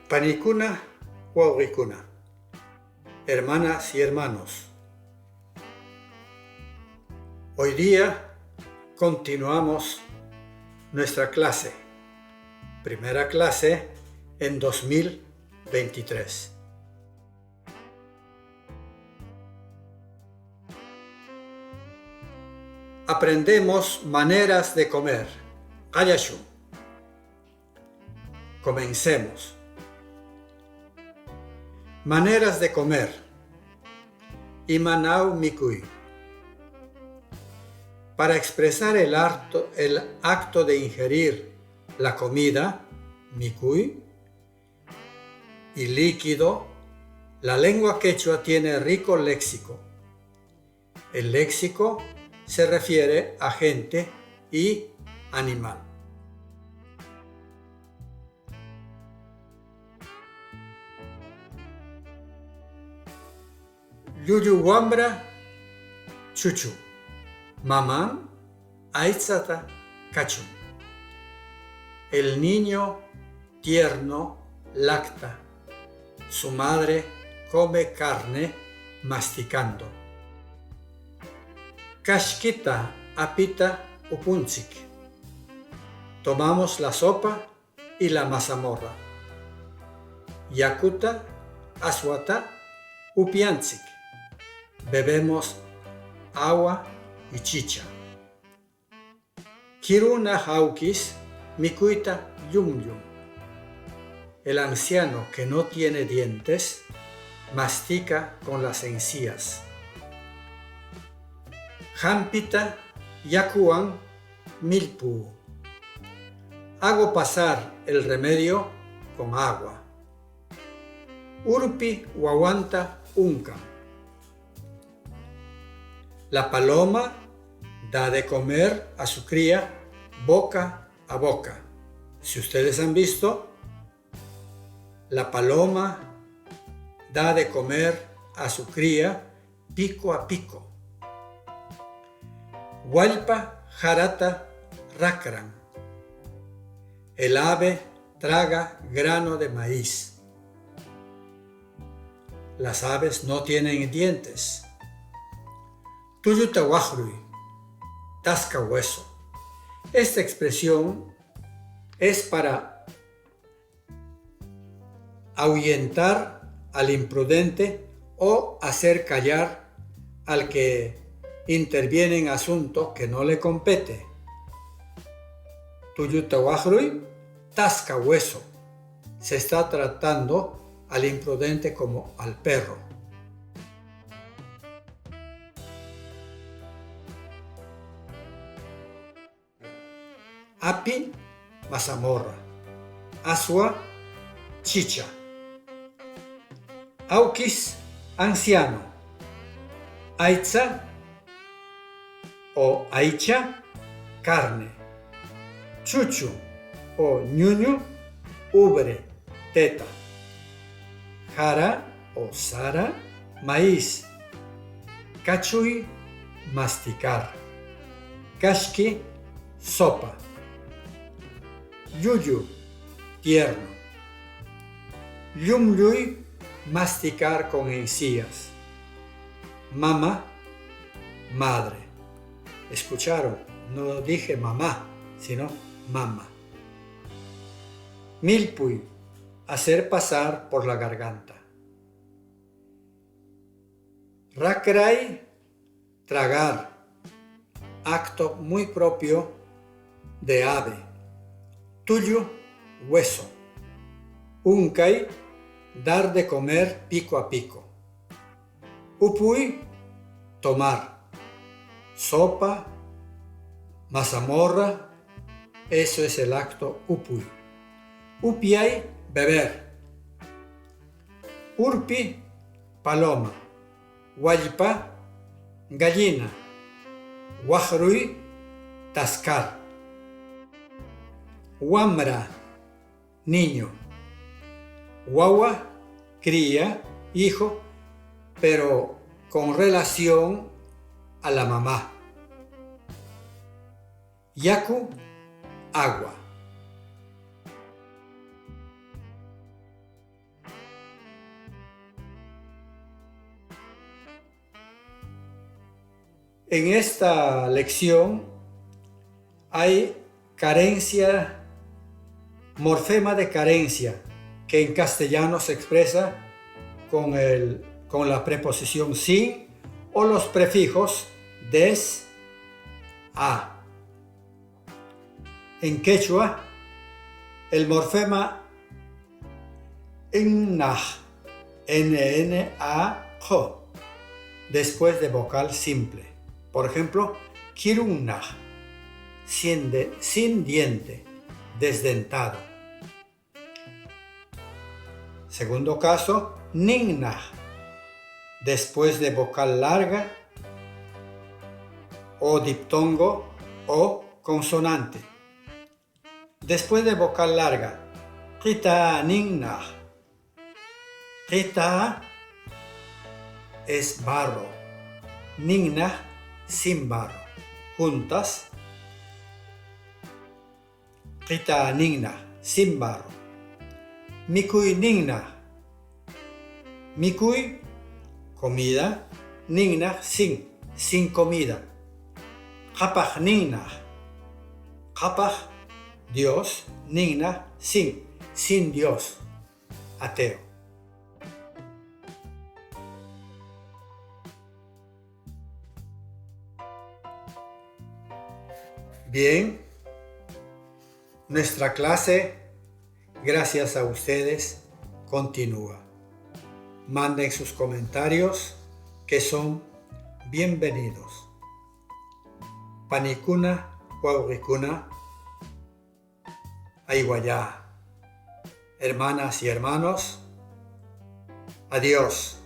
Panicuna Wawrikuna, hermanas y hermanos. Hoy día continuamos nuestra clase, primera clase en 2023. Aprendemos maneras de comer. Ayashu. Comencemos. Maneras de comer. Imanau mikui. Para expresar el acto de ingerir la comida, mikui, y líquido, la lengua quechua tiene rico léxico. El léxico se refiere a gente y animal. Yuyuwambra chuchu, mamán aitzata cachu. El niño tierno lacta, su madre come carne masticando. Kashkita apita upunchik. Tomamos la sopa y la mazamorra. Yakuta aswata upianchik. Bebemos agua y chicha. Kiruna haukis mikuita yum yum. El anciano que no tiene dientes mastica con las encías. Hampita yakuan milpu. Hago pasar el remedio con agua. Urpi wawanta unka. La paloma da de comer a su cría boca a boca. Si ustedes han visto, la paloma da de comer a su cría pico a pico. Hualpa jarata rakran. El ave traga grano de maíz. Las aves no tienen dientes. Tuyuta wajrui, tasca hueso. Esta expresión es para ahuyentar al imprudente o hacer callar al que interviene en asunto que no le compete. Tuyuta wajrui, tasca hueso. Se está tratando al imprudente como al perro. Api, mazamorra. Asua, chicha. Aukis, anciano. Aitza o aicha, carne. Chuchu o ñuñu, ubre, teta. Jara o sara, maíz. Cachui, masticar. Kashki, sopa. Yuyu, tierno. Yumyui, masticar con encías. Mama, madre. ¿Escucharon? No dije mamá, sino mama. Milpui, hacer pasar por la garganta. Rakrai, tragar. Acto muy propio de ave. Tuyo, hueso. Unkai, dar de comer pico a pico. Upui, tomar. Sopa, mazamorra, eso es el acto upui. Upiai, beber. Urpi, paloma. Hualpa, gallina. Wajrui, tascar. Wamra, niño. Wawa, cría, hijo, pero con relación a la mamá. Yaku, agua. En esta lección hay carencia, morfema de carencia, que en castellano se expresa con la preposición sin o los prefijos des, a. En quechua, el morfema nnaj, n-n-a-j, después de vocal simple. Por ejemplo, kirunnaj, sin diente, desdentado. Segundo caso, ninnaj, después de vocal larga o diptongo o consonante. Después de vocal larga, qita ninnaj. Qita es barro, ninnaj sin barro. Juntas, qita ninnaj, sin barro. Mikuy ninnaj. Mikuy, comida, ninnaj, sin comida. Qapaj ninnaj. Qapaj, Dios, ninnaj, sin Dios, ateo. Bien, nuestra clase, gracias a ustedes, continúa. Manden sus comentarios, que son bienvenidos. Panicuna, Huauhicuna, Aiguayá. Hermanas y hermanos, adiós.